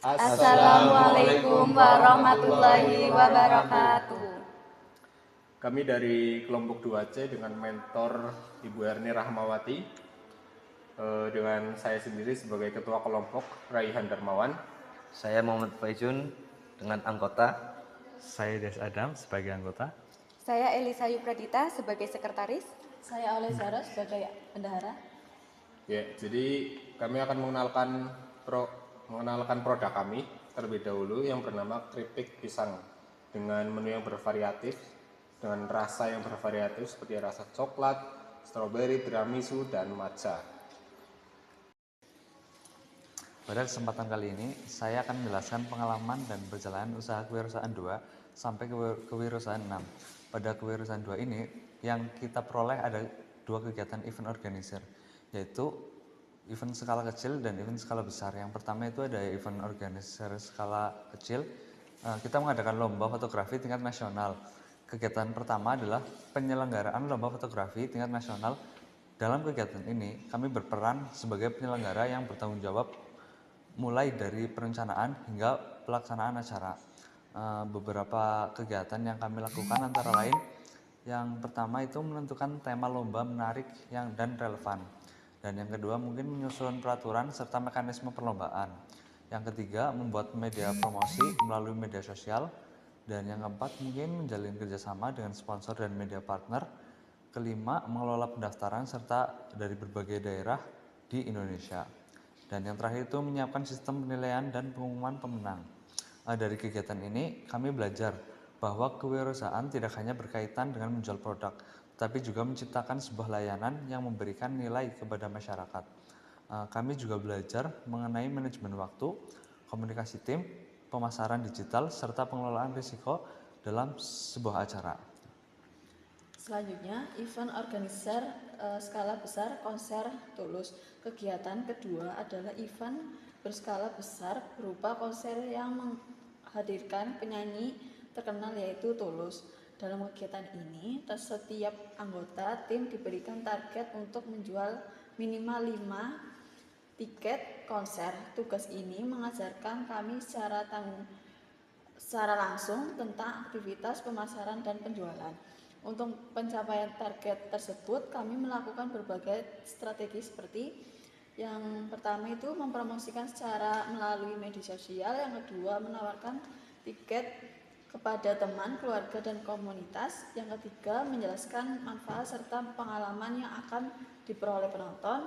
Assalamualaikum warahmatullahi wabarakatuh. Kami dari kelompok 2C dengan mentor Ibu Erni Rahmawati, dengan saya sendiri sebagai ketua kelompok Raihan Darmawan. Saya Muhammad Faizun dengan anggota. Saya Des Adam sebagai anggota. Saya Elisa Yupradita sebagai sekretaris. Saya Oleh Zara sebagai bendahara. Ya, jadi kami akan mengenalkan produk kami terlebih dahulu yang bernama keripik pisang dengan menu yang bervariatif, dengan rasa yang bervariatif seperti rasa coklat, stroberi, tiramisu, dan matcha. Pada kesempatan kali ini, saya akan menjelaskan pengalaman dan perjalanan usaha kewirausahaan 2 sampai kewirausahaan 6. Pada kewirausahaan 2 ini, yang kita peroleh ada 2 kegiatan event organizer, yaitu event skala kecil dan event skala besar. Yang pertama itu ada event organizer skala kecil. Kita mengadakan lomba fotografi tingkat nasional. Kegiatan pertama adalah penyelenggaraan lomba fotografi tingkat nasional. Dalam kegiatan ini, kami berperan sebagai penyelenggara yang bertanggung jawab mulai dari perencanaan hingga pelaksanaan acara. Beberapa kegiatan yang kami lakukan antara lain, yang pertama itu menentukan tema lomba menarik dan relevan. Dan yang kedua mungkin menyusun peraturan serta mekanisme perlombaan. Yang ketiga membuat media promosi melalui media sosial. Dan yang keempat mungkin menjalin kerjasama dengan sponsor dan media partner. Kelima mengelola pendaftaran serta dari berbagai daerah di Indonesia. Dan yang terakhir itu menyiapkan sistem penilaian dan pengumuman pemenang. Dari kegiatan ini kami belajar bahwa kewirausahaan tidak hanya berkaitan dengan menjual produk, tapi juga menciptakan sebuah layanan yang memberikan nilai kepada masyarakat. Kami juga belajar mengenai manajemen waktu, komunikasi tim, pemasaran digital, serta pengelolaan risiko dalam sebuah acara. Selanjutnya, event organizer skala besar konser Tulus. Kegiatan kedua adalah event berskala besar berupa konser yang menghadirkan penyanyi terkenal yaitu Tulus. Dalam kegiatan ini, setiap anggota tim diberikan target untuk menjual minimal 5 tiket konser. Tugas ini mengajarkan kami secara langsung tentang aktivitas pemasaran dan penjualan. Untuk pencapaian target tersebut, kami melakukan berbagai strategi seperti yang pertama itu mempromosikan secara melalui media sosial, yang kedua menawarkan tiket kepada teman, keluarga, dan komunitas, yang ketiga menjelaskan manfaat serta pengalaman yang akan diperoleh penonton,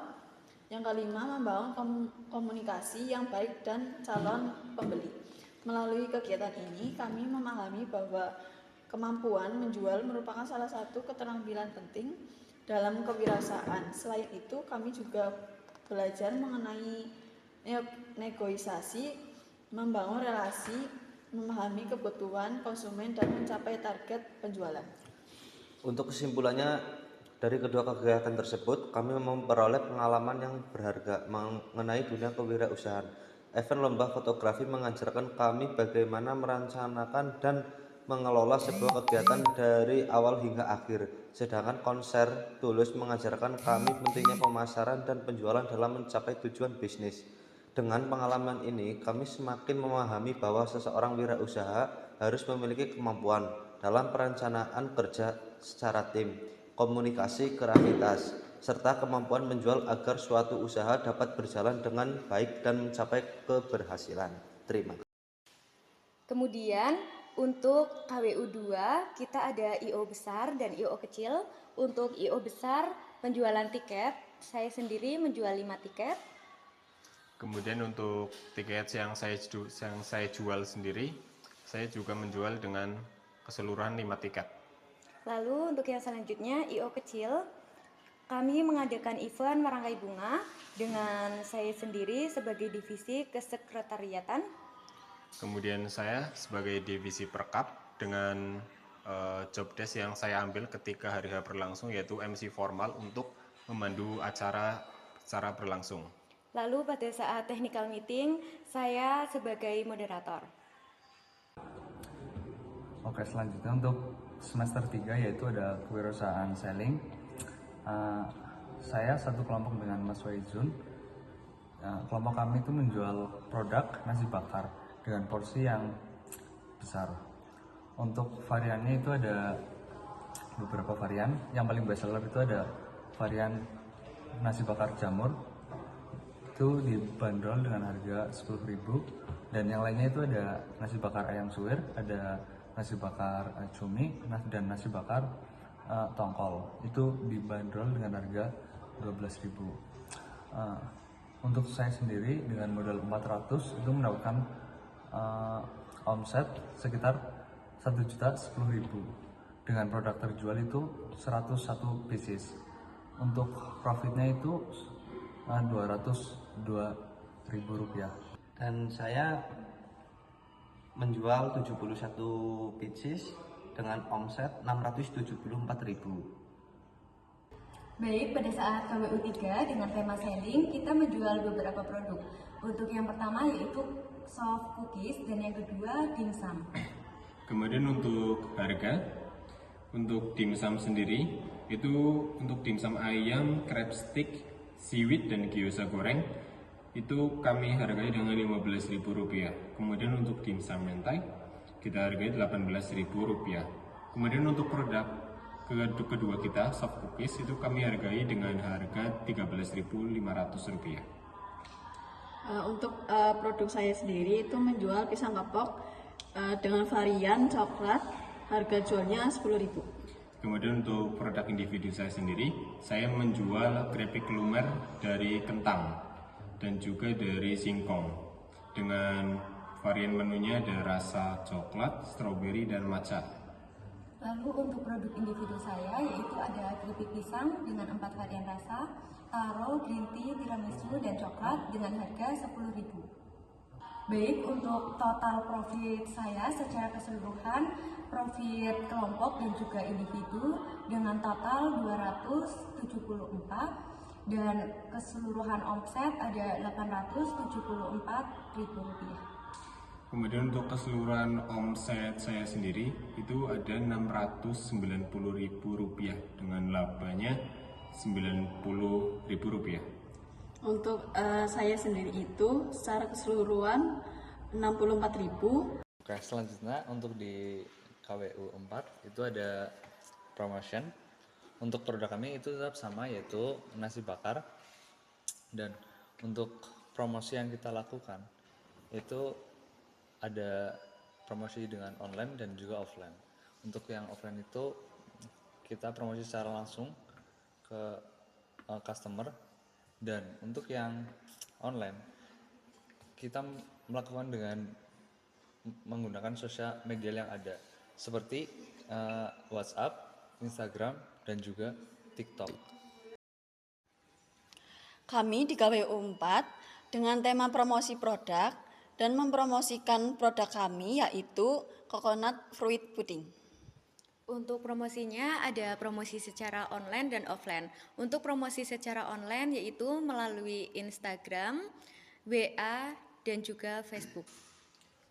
yang kelima membangun komunikasi yang baik dan calon pembeli. Melalui kegiatan ini, kami memahami bahwa kemampuan menjual merupakan salah satu keterampilan penting dalam kewirausahaan. Selain itu, kami juga belajar mengenai negosiasi, membangun relasi, memahami kebutuhan konsumen, dan mencapai target penjualan. Untuk kesimpulannya, dari kedua kegiatan tersebut, kami memperoleh pengalaman yang berharga mengenai dunia kewirausahaan. Event lomba fotografi mengajarkan kami bagaimana merencanakan dan mengelola sebuah kegiatan dari awal hingga akhir. Sedangkan konser Tulus mengajarkan kami pentingnya pemasaran dan penjualan dalam mencapai tujuan bisnis. Dengan pengalaman ini, kami semakin memahami bahwa seseorang wirausaha harus memiliki kemampuan dalam perencanaan kerja secara tim, komunikasi, kreativitas, serta kemampuan menjual agar suatu usaha dapat berjalan dengan baik dan mencapai keberhasilan. Terima kasih. Kemudian untuk KWU 2 kita ada IO besar dan IO kecil. Untuk IO besar penjualan tiket, saya sendiri menjual 5 tiket. Kemudian untuk tiket yang saya jual sendiri, saya juga menjual dengan keseluruhan 5 tiket. Lalu untuk yang selanjutnya IO kecil, kami mengadakan event merangkai bunga dengan saya sendiri sebagai divisi kesekretariatan. Kemudian saya sebagai divisi perkap dengan job desk yang saya ambil ketika hari H berlangsung, yaitu MC formal untuk memandu acara secara berlangsung. Lalu pada saat technical meeting, saya sebagai moderator. Oke, selanjutnya untuk semester 3 yaitu ada kewirausahaan selling. Saya satu kelompok dengan Mas Waizun. kelompok kami itu menjual produk nasi bakar dengan porsi yang besar. Untuk variannya itu ada beberapa varian. Yang paling best seller itu ada varian nasi bakar jamur, itu dibanderol dengan harga 10.000, dan yang lainnya itu ada nasi bakar ayam suwir, ada nasi bakar cumi, dan nasi bakar tongkol, itu dibanderol dengan harga 12.000. Untuk saya sendiri dengan modal 400 itu mendapatkan omset sekitar 1.010.000. Dengan produk terjual itu 101 pieces. Untuk profitnya itu 202.000 rupiah. Dan saya menjual 71 pieces dengan omset 674.000. Baik, pada saat KWU 3 dengan tema selling, kita menjual beberapa produk. Untuk yang pertama yaitu soft cookies dan yang kedua dimsum. Kemudian untuk harga, untuk dimsum sendiri, itu untuk dimsum ayam, crab stick, seaweed, dan gyoza goreng, itu kami hargai dengan Rp15.000. Kemudian untuk dimsum mentai, kita hargai Rp18.000. Kemudian untuk produk kedua kita, soft cookies, itu kami hargai dengan harga Rp13.500. Untuk produk saya sendiri itu menjual pisang kepok dengan varian coklat, harga jualnya 10.000. Kemudian untuk produk individu saya sendiri, saya menjual keripik lumer dari kentang dan juga dari singkong. Dengan varian menunya ada rasa coklat, stroberi, dan matcha. Lalu untuk produk individu saya yaitu ada keripik pisang dengan 4 varian rasa, taro, green tea, tiramisu, dan coklat dengan harga 10.000. Baik, untuk total profit saya secara keseluruhan, profit kelompok dan juga individu dengan total 274, dan keseluruhan omset ada Rp874.000. Kemudian untuk keseluruhan omset saya sendiri itu ada Rp690.000 dengan labanya Rp90.000. Untuk saya sendiri itu secara keseluruhan 64.000. Oke, selanjutnya untuk di KWU 4 itu ada promotion. Untuk produk kami itu tetap sama, yaitu nasi bakar. Dan untuk promosi yang kita lakukan itu ada promosi dengan online dan juga offline. Untuk yang offline itu kita promosi secara langsung ke customer, dan untuk yang online kita melakukan dengan menggunakan sosial media yang ada seperti WhatsApp, Instagram, dan juga TikTok. Kami di KWU 4 dengan tema promosi produk dan mempromosikan produk kami yaitu coconut fruit pudding. Untuk promosinya ada promosi secara online dan offline. Untuk promosi secara online yaitu melalui Instagram, WA, dan juga Facebook.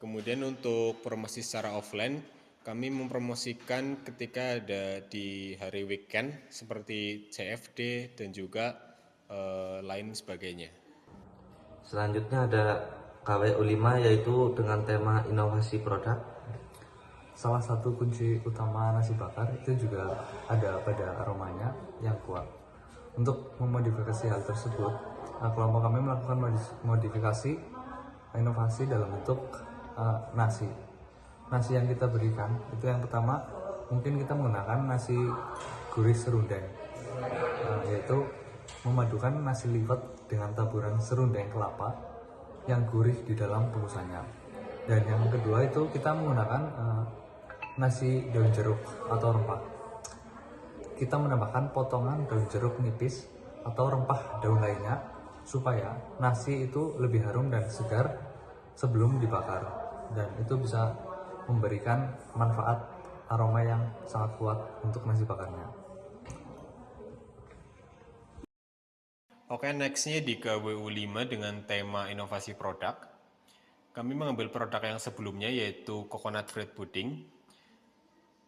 Kemudian untuk promosi secara offline, kami mempromosikan ketika ada di hari weekend seperti CFD dan juga lain sebagainya. Selanjutnya ada KWU 5 yaitu dengan tema inovasi produk. Salah satu kunci utama nasi bakar itu juga ada pada aromanya yang kuat. Untuk memodifikasi hal tersebut, kelompok kami melakukan modifikasi inovasi dalam bentuk nasi. Nasi yang kita berikan itu yang pertama mungkin kita menggunakan nasi gurih serundeng, yaitu memadukan nasi liwet dengan taburan serundeng kelapa yang gurih di dalam bungkusannya. Dan yang kedua itu kita menggunakan nasi daun jeruk atau rempah. Kita menambahkan potongan daun jeruk nipis atau rempah daun lainnya supaya nasi itu lebih harum dan segar sebelum dibakar, dan itu bisa memberikan manfaat aroma yang sangat kuat untuk nasi bakarnya. Oke, nextnya di KWU 5 dengan tema inovasi produk. Kami mengambil produk yang sebelumnya yaitu coconut fruit pudding.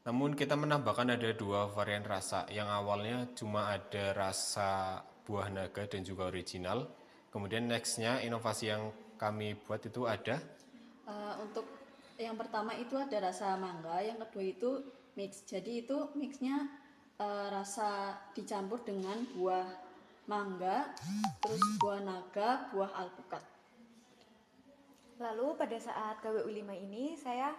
Namun kita menambahkan ada 2 varian rasa. Yang awalnya cuma ada rasa buah naga dan juga original. Kemudian nextnya inovasi yang kami buat itu ada Untuk yang pertama itu ada rasa mangga, yang kedua itu mix. Jadi itu mixnya rasa dicampur dengan buah mangga, terus buah naga, buah alpukat. Lalu pada saat KWU 5 ini saya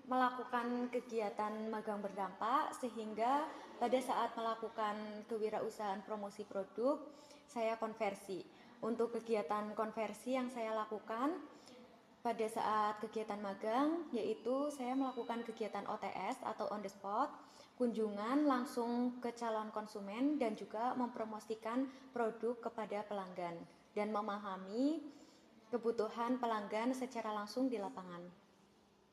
melakukan kegiatan magang berdampak sehingga pada saat melakukan kewirausahaan promosi produk saya konversi. Untuk kegiatan konversi yang saya lakukan pada saat kegiatan magang yaitu saya melakukan kegiatan OTS atau on the spot, kunjungan langsung ke calon konsumen dan juga mempromosikan produk kepada pelanggan dan memahami kebutuhan pelanggan secara langsung di lapangan.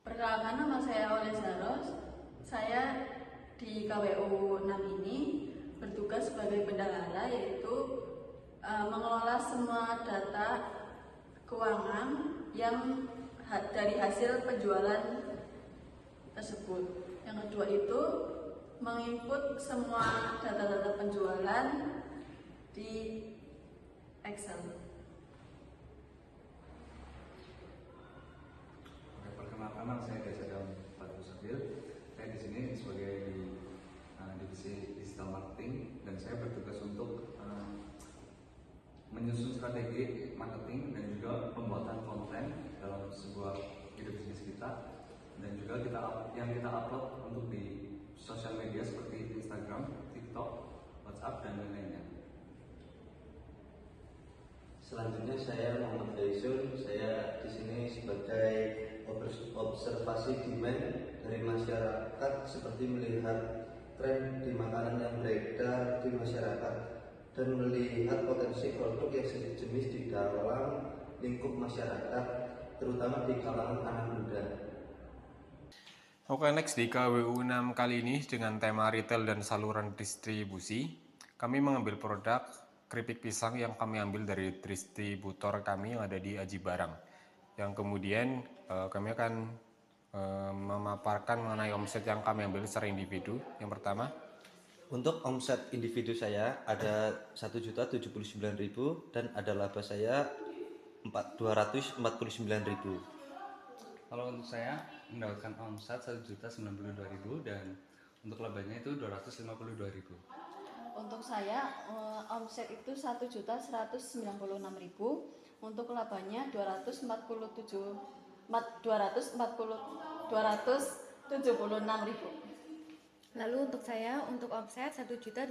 Perkenalkan, nama saya Oleh Zaros. Saya di KWU 6 ini bertugas sebagai bendahara, yaitu mengelola semua data keuangan yang dari hasil penjualan tersebut. Yang kedua itu menginput semua data-data penjualan di Excel. Perkenalkan, nama saya Desa Fatul Sabil. Saya di sini sebagai divisi digital marketing dan saya bertugas untuk menyusun strategi marketing dan juga pembuatan konten dalam sebuah ide bisnis kita, dan juga yang kita upload untuk di sosial media seperti Instagram, TikTok, WhatsApp dan lain-lainnya. Selanjutnya saya Muhammad Faizul. Saya di sini sebagai observasi demand dari masyarakat, seperti melihat tren di makanan yang beredar di masyarakat dan melihat potensi produk yang sejenis di dalam lingkup masyarakat, terutama di kalangan anak muda. Oke, next di KWU 6 kali ini dengan tema retail dan saluran distribusi, kami mengambil produk keripik pisang yang kami ambil dari distributor kami yang ada di Aji Barang. Yang kemudian kami akan memaparkan mengenai omset yang kami ambil secara individu. Yang pertama, untuk omset individu saya ada 1.079.000 dan ada laba saya 249.000. Kalau untuk saya mendapatkan omset 1.092.000 dan untuk labanya itu 252.000. Untuk saya omset itu 1.196.000, untuk labanya 276.000. Lalu untuk saya, untuk omset 1.287.000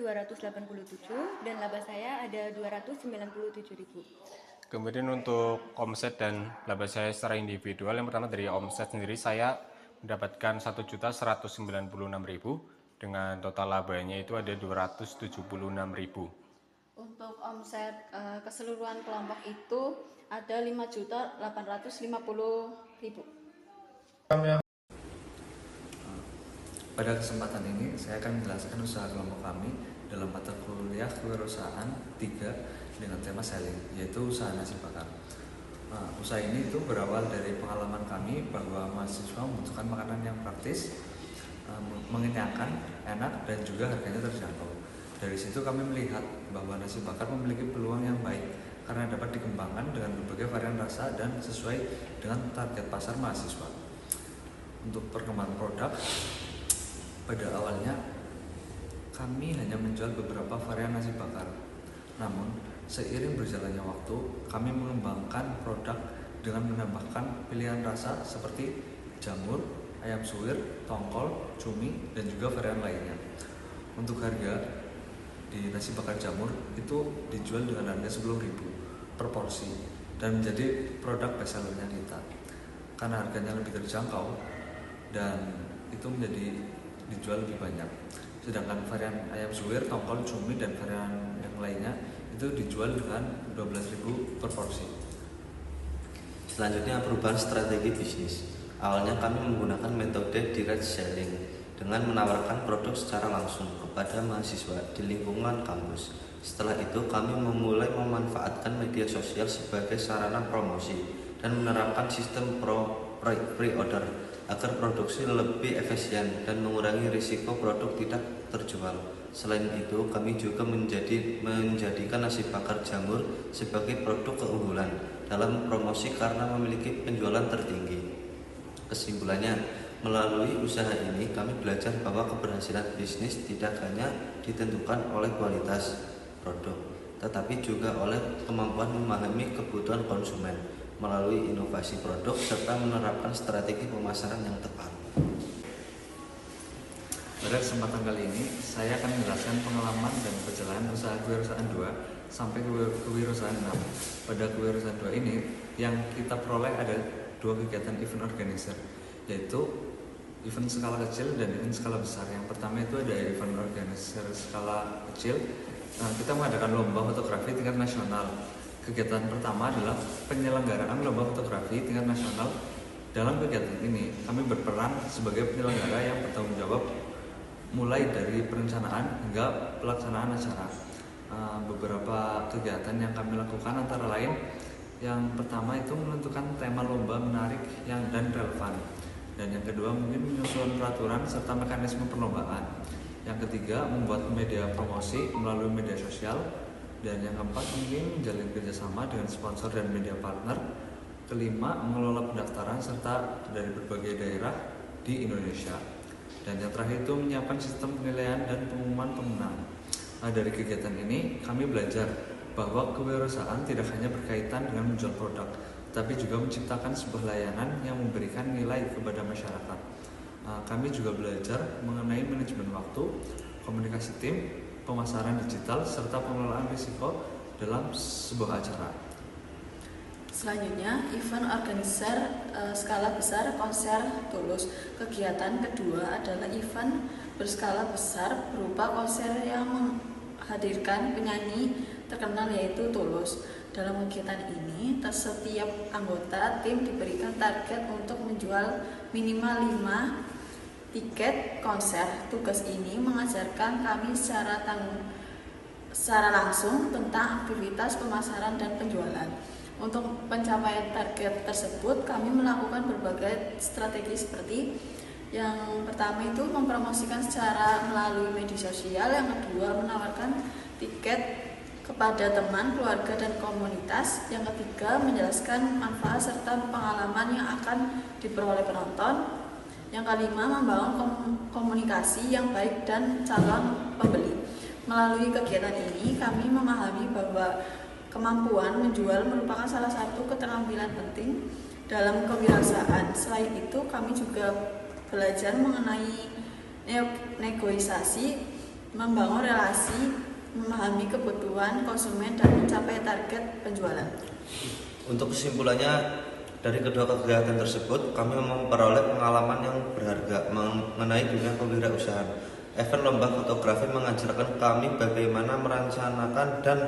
dan laba saya ada 297.000. kemudian untuk omset dan laba saya secara individual, yang pertama dari omset sendiri saya mendapatkan 1.196.000 dengan total labanya itu ada 276.000. Untuk omset keseluruhan kelompok itu ada 5.850.000. Pada kesempatan ini saya akan menjelaskan usaha kelompok kami dalam mata kuliah kewirausahaan 3 dengan tema selling, yaitu usaha nasi bakar. Usaha ini itu berawal dari pengalaman kami bahwa mahasiswa membutuhkan makanan yang praktis, mengenyangkan, enak, dan juga harganya terjangkau. Dari situ kami melihat bahwa nasi bakar memiliki peluang yang baik karena dapat dikembangkan dengan berbagai varian rasa dan sesuai dengan target pasar mahasiswa. Untuk perkembangan produk, pada awalnya kami hanya menjual beberapa varian nasi bakar. Namun, seiring berjalannya waktu, kami mengembangkan produk dengan menambahkan pilihan rasa seperti jamur, ayam suwir, tongkol, cumi, dan juga varian lainnya. Untuk harga di nasi bakar jamur itu dijual dengan harga 10.000 per porsi dan menjadi produk bestsellernya kita karena harganya lebih terjangkau dan itu menjadi dijual lebih banyak. Sedangkan varian ayam suwir, tongkol, cumi, dan varian yang lainnya itu dijual dengan 12.000 per porsi. Selanjutnya perubahan strategi bisnis. Awalnya kami menggunakan metode direct selling dengan menawarkan produk secara langsung kepada mahasiswa di lingkungan kampus. Setelah itu kami memulai memanfaatkan media sosial sebagai sarana promosi dan menerapkan sistem pre-order agar produksi lebih efisien dan mengurangi risiko produk tidak terjual. Selain itu, kami juga menjadikan nasi bakar jamur sebagai produk keunggulan dalam promosi karena memiliki penjualan tertinggi. Kesimpulannya, melalui usaha ini kami belajar bahwa keberhasilan bisnis tidak hanya ditentukan oleh kualitas produk, tetapi juga oleh kemampuan memahami kebutuhan konsumen melalui inovasi produk serta menerapkan strategi pemasaran yang tepat. Pada kesempatan kali ini, saya akan menjelaskan pengalaman dan perjalanan usaha kewirausahaan 2 sampai kewirausahaan 6. Pada kewirausahaan 2 ini, yang kita peroleh ada 2 kegiatan event organizer, yaitu event skala kecil dan event skala besar. Yang pertama itu ada event organizer skala kecil. Kita mengadakan lomba fotografi tingkat nasional. Kegiatan pertama adalah penyelenggaraan lomba fotografi tingkat nasional. Dalam kegiatan ini, kami berperan sebagai penyelenggara yang bertanggung jawab mulai dari perencanaan hingga pelaksanaan acara. Beberapa kegiatan yang kami lakukan antara lain, yang pertama itu menentukan tema lomba menarik dan relevan, dan yang kedua mungkin menyusun peraturan serta mekanisme perlombaan. Yang ketiga membuat media promosi melalui media sosial, dan yang keempat mungkin menjalin kerjasama dengan sponsor dan media partner. Kelima, mengelola pendaftaran serta dari berbagai daerah di Indonesia. Dan yang terakhir itu menyiapkan sistem penilaian dan pengumuman pemenang. Dari kegiatan ini kami belajar bahwa kewirausahaan tidak hanya berkaitan dengan menjual produk, tapi juga menciptakan sebuah layanan yang memberikan nilai kepada masyarakat. Kami juga belajar mengenai manajemen waktu, komunikasi tim, pemasaran digital, serta pengelolaan risiko dalam sebuah acara. Selanjutnya, event organizer skala besar konser Tulus. Kegiatan kedua adalah event berskala besar berupa konser yang menghadirkan penyanyi terkenal yaitu Tulus. Dalam kegiatan ini, setiap anggota tim diberikan target untuk menjual minimal 5 tiket konser. Tugas ini mengajarkan kami secara langsung tentang aktivitas pemasaran dan penjualan. Untuk pencapaian target tersebut, kami melakukan berbagai strategi seperti yang pertama itu mempromosikan secara melalui media sosial, yang kedua menawarkan tiket kepada teman, keluarga, dan komunitas, yang ketiga menjelaskan manfaat serta pengalaman yang akan diperoleh penonton, yang kelima membangun komunikasi yang baik dan calon pembeli. Melalui kegiatan ini, kami memahami bahwa kemampuan menjual merupakan salah satu keterampilan penting dalam kewirausahaan. Selain itu, kami juga belajar mengenai negosiasi, membangun relasi, memahami kebutuhan konsumen, dan mencapai target penjualan. Untuk kesimpulannya, dari kedua kegiatan tersebut, kami memperoleh pengalaman yang berharga mengenai dunia kewirausahaan. Event lomba fotografi mengajarkan kami bagaimana merencanakan dan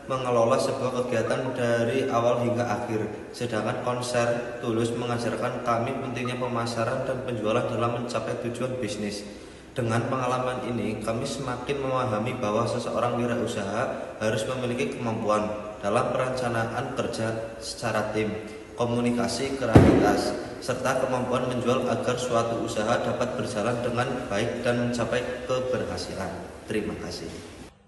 mengelola sebuah kegiatan dari awal hingga akhir. Sedangkan konser Tulus mengajarkan kami pentingnya pemasaran dan penjualan dalam mencapai tujuan bisnis. Dengan pengalaman ini, kami semakin memahami bahwa seseorang wirausaha harus memiliki kemampuan dalam perencanaan kerja secara tim, komunikasi, kreativitas, serta kemampuan menjual agar suatu usaha dapat berjalan dengan baik dan mencapai keberhasilan. Terima kasih.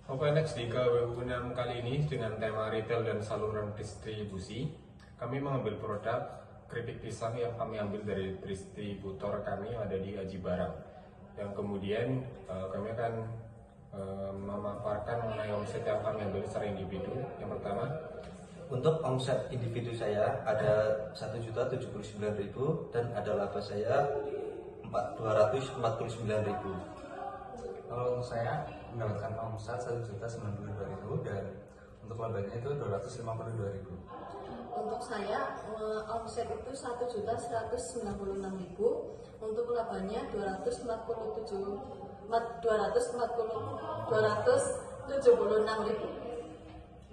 Oke, next di KWU6 kali ini dengan tema retail dan saluran distribusi, kami mengambil produk keripik pisang yang kami ambil dari distributor kami yang ada di Aji Barang. Yang kemudian kami akan memaparkan mengenai omset yang kami ambil secara individu. Yang pertama, untuk omset individu saya ada 1.079.000 dan ada laba saya 249.000. Kalau untuk saya mendapatkan omset 1.092.000 dan untuk labanya itu 252.000. Untuk saya omset itu 1.196.000, untuk labanya 276.000.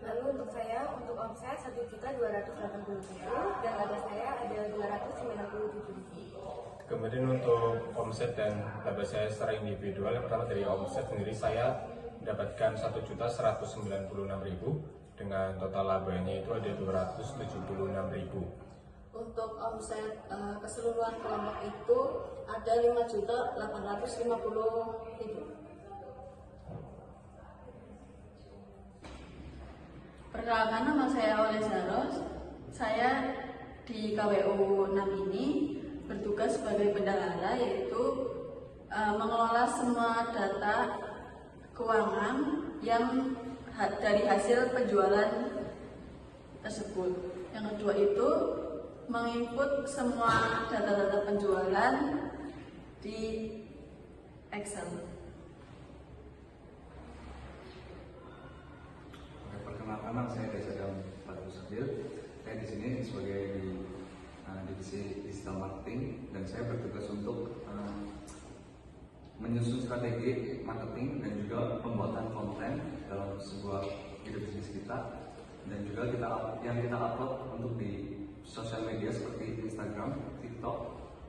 Lalu untuk saya, untuk omset 1.280.000 dan laba saya ada 297.000. kemudian untuk omset dan laba saya secara individual, yang pertama dari omset sendiri saya mendapatkan 1.196.000 dengan total labanya itu ada 276.000. Untuk omset keseluruhan kelompok itu ada 5.850.000. Perkenalkan, nama saya Aulia Zaros. Saya di KWU 6 ini bertugas sebagai bendahara, yaitu mengelola semua data keuangan yang dari hasil penjualan tersebut. Yang kedua itu menginput semua data-data penjualan di Excel. Perkenalkan, nama saya Desa Fatul Sadil. Saya di sini sebagai di divisi digital marketing, dan saya bertugas untuk menyusun strategi marketing dan juga pembuatan konten dalam sebuah ide bisnis kita, dan juga yang kita upload untuk di sosial media seperti Instagram, TikTok,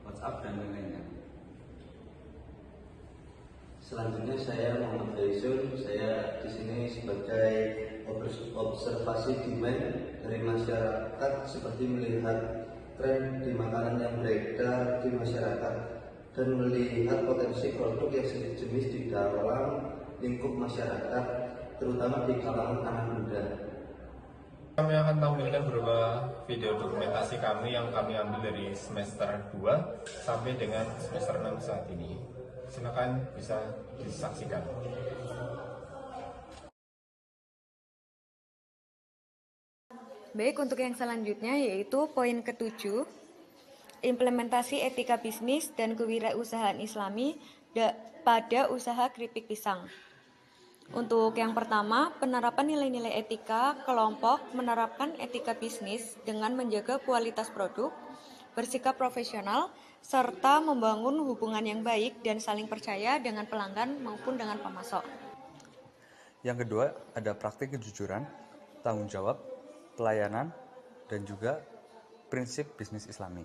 WhatsApp, dan lain-lainnya. Selanjutnya saya Muhammad Faisul. Saya di sini sebagai observasi demand dari masyarakat, seperti melihat tren di makanan yang beredar di masyarakat dan melihat potensi produk yang sejenis di dalam lingkup masyarakat, terutama di kalangan anak muda. Kami akan tampilkan beberapa video dokumentasi kami yang kami ambil dari semester 2 sampai dengan semester 6 saat ini. Silakan bisa disaksikan. Baik, untuk yang selanjutnya yaitu poin ke-7, implementasi etika bisnis dan kewirausahaan Islami pada usaha keripik pisang. Untuk yang pertama, penerapan nilai-nilai etika kelompok menerapkan etika bisnis dengan menjaga kualitas produk, bersikap profesional, serta membangun hubungan yang baik dan saling percaya dengan pelanggan maupun dengan pemasok. Yang kedua, ada praktik kejujuran, tanggung jawab, pelayanan, dan juga prinsip bisnis Islami.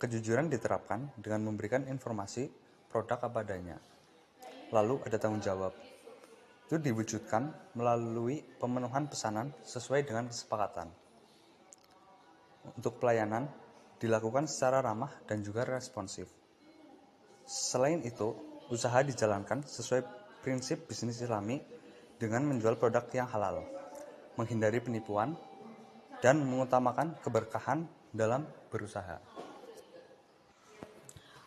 Kejujuran diterapkan dengan memberikan informasi produk apa adanya. Lalu ada tanggung jawab. Itu diwujudkan melalui pemenuhan pesanan sesuai dengan kesepakatan. Untuk pelayanan, dilakukan secara ramah dan juga responsif. Selain itu, usaha dijalankan sesuai prinsip bisnis Islami dengan menjual produk yang halal, menghindari penipuan, dan mengutamakan keberkahan dalam berusaha.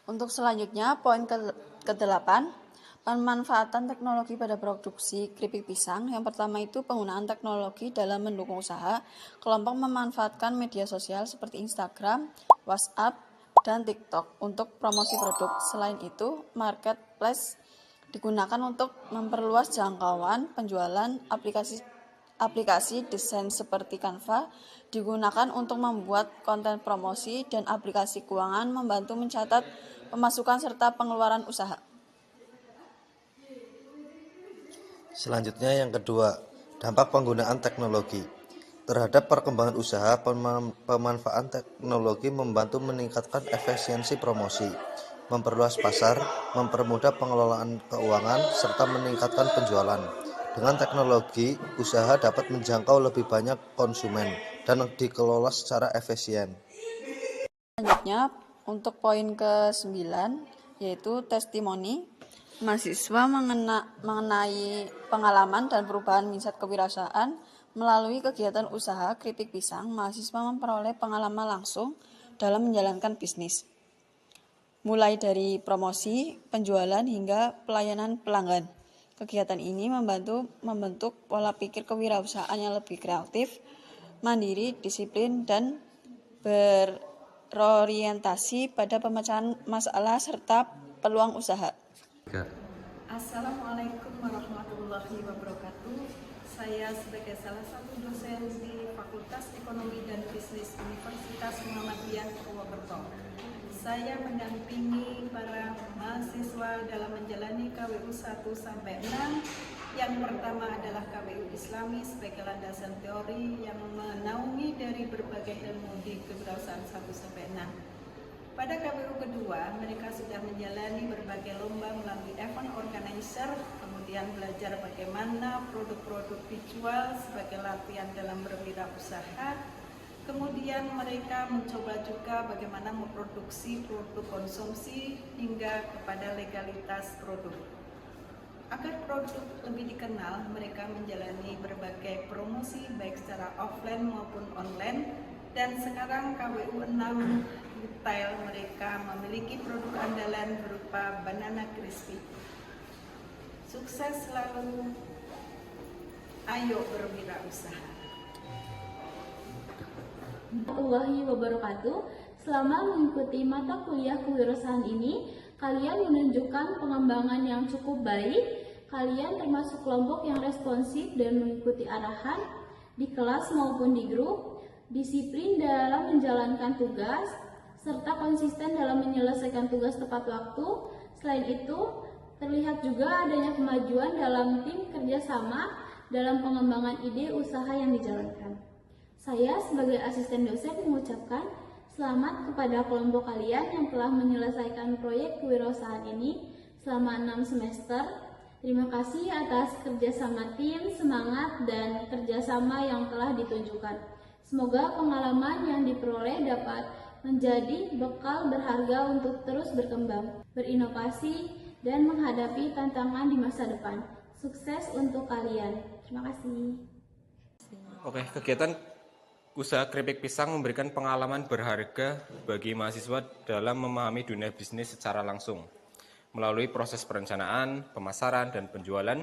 Untuk selanjutnya, poin ke-8, pemanfaatan teknologi pada produksi keripik pisang. Yang pertama itu penggunaan teknologi dalam mendukung usaha. Kelompok memanfaatkan media sosial seperti Instagram, WhatsApp, dan TikTok untuk promosi produk. Selain itu, marketplace digunakan untuk memperluas jangkauan penjualan. Aplikasi desain seperti Canva digunakan untuk membuat konten promosi, dan aplikasi keuangan membantu mencatat pemasukan serta pengeluaran usaha. Selanjutnya yang kedua, dampak penggunaan teknologi. Terhadap perkembangan usaha, pemanfaatan teknologi membantu meningkatkan efisiensi promosi, memperluas pasar, mempermudah pengelolaan keuangan, serta meningkatkan penjualan. Dengan teknologi, usaha dapat menjangkau lebih banyak konsumen dan dikelola secara efisien. Selanjutnya, untuk poin ke-9, yaitu testimoni. Mahasiswa mengenai pengalaman dan perubahan mindset kewirausahaan. Melalui kegiatan usaha keripik pisang, mahasiswa memperoleh pengalaman langsung dalam menjalankan bisnis, mulai dari promosi, penjualan, hingga pelayanan pelanggan. Kegiatan ini membentuk pola pikir kewirausahaan yang lebih kreatif, mandiri, disiplin, dan berorientasi pada pemecahan masalah serta peluang usaha. Assalamualaikum warahmatullahi wabarakatuh. Saya sebagai salah satu dosen di Fakultas Ekonomi dan Bisnis Universitas Muhammadiyah Purwokerto. Saya mendampingi para mahasiswa dalam menjalani KWU 1 sampai 6. Yang pertama adalah KWU Islami sebagai landasan teori yang menaungi dari berbagai ilmu di kewirausahaan 1 sampai 6. Pada KWU kedua, mereka sudah menjalani berbagai lomba melalui event organizer, kemudian belajar bagaimana produk-produk dijual sebagai latihan dalam berwirausaha. Kemudian mereka mencoba juga bagaimana memproduksi produk konsumsi hingga kepada legalitas produk. Agar produk lebih dikenal, mereka menjalani berbagai promosi baik secara offline maupun online. Dan sekarang KWU 6 Retail mereka memiliki produk andalan berupa banana crispy. Sukses selalu, ayo berwirausaha. Warahmatullahi wabarakatuh. Selama mengikuti mata kuliah kewirausahaan ini, kalian menunjukkan pengembangan yang cukup baik. Kalian termasuk kelompok yang responsif dan mengikuti arahan di kelas maupun di grup, disiplin dalam menjalankan tugas, serta konsisten dalam menyelesaikan tugas tepat waktu. Selain itu, terlihat juga adanya kemajuan dalam tim kerjasama dalam pengembangan ide usaha yang dijalankan. Saya sebagai asisten dosen mengucapkan selamat kepada kelompok kalian yang telah menyelesaikan proyek kewirausahaan ini selama 6 semester. Terima kasih atas kerjasama tim, semangat, dan kerjasama yang telah ditunjukkan. Semoga pengalaman yang diperoleh dapat menjadi bekal berharga untuk terus berkembang, berinovasi, dan menghadapi tantangan di masa depan. Sukses untuk kalian. Terima kasih. Oke, kegiatan usaha keripik pisang memberikan pengalaman berharga bagi mahasiswa dalam memahami dunia bisnis secara langsung. Melalui proses perencanaan, pemasaran, dan penjualan,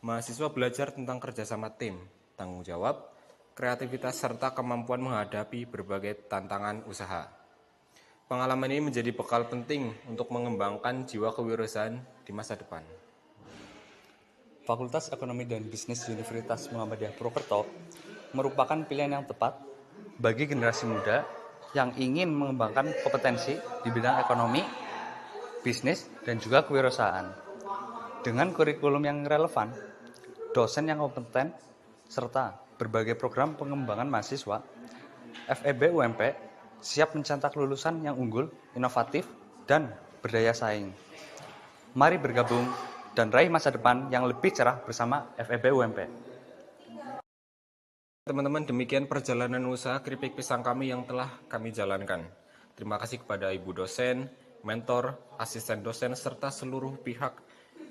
mahasiswa belajar tentang kerjasama tim, tanggung jawab, kreativitas, serta kemampuan menghadapi berbagai tantangan usaha. Pengalaman ini menjadi bekal penting untuk mengembangkan jiwa kewirausahaan di masa depan. Fakultas Ekonomi dan Bisnis Universitas Muhammadiyah Purwokerto merupakan pilihan yang tepat bagi generasi muda yang ingin mengembangkan kompetensi di bidang ekonomi, bisnis, dan juga kewirausahaan. Dengan kurikulum yang relevan, dosen yang kompeten, serta berbagai program pengembangan mahasiswa, FEB UMP siap mencetak lulusan yang unggul, inovatif, dan berdaya saing. Mari bergabung dan raih masa depan yang lebih cerah bersama FEB UMP. Teman-teman, demikian perjalanan usaha keripik pisang kami yang telah kami jalankan. Terima kasih kepada Ibu dosen, mentor, asisten dosen, serta seluruh pihak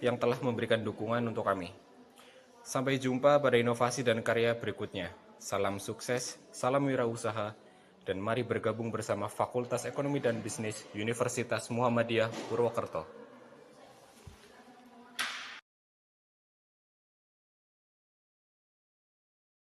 yang telah memberikan dukungan untuk kami. Sampai jumpa pada inovasi dan karya berikutnya. Salam sukses, salam wirausaha, dan mari bergabung bersama Fakultas Ekonomi dan Bisnis Universitas Muhammadiyah Purwokerto.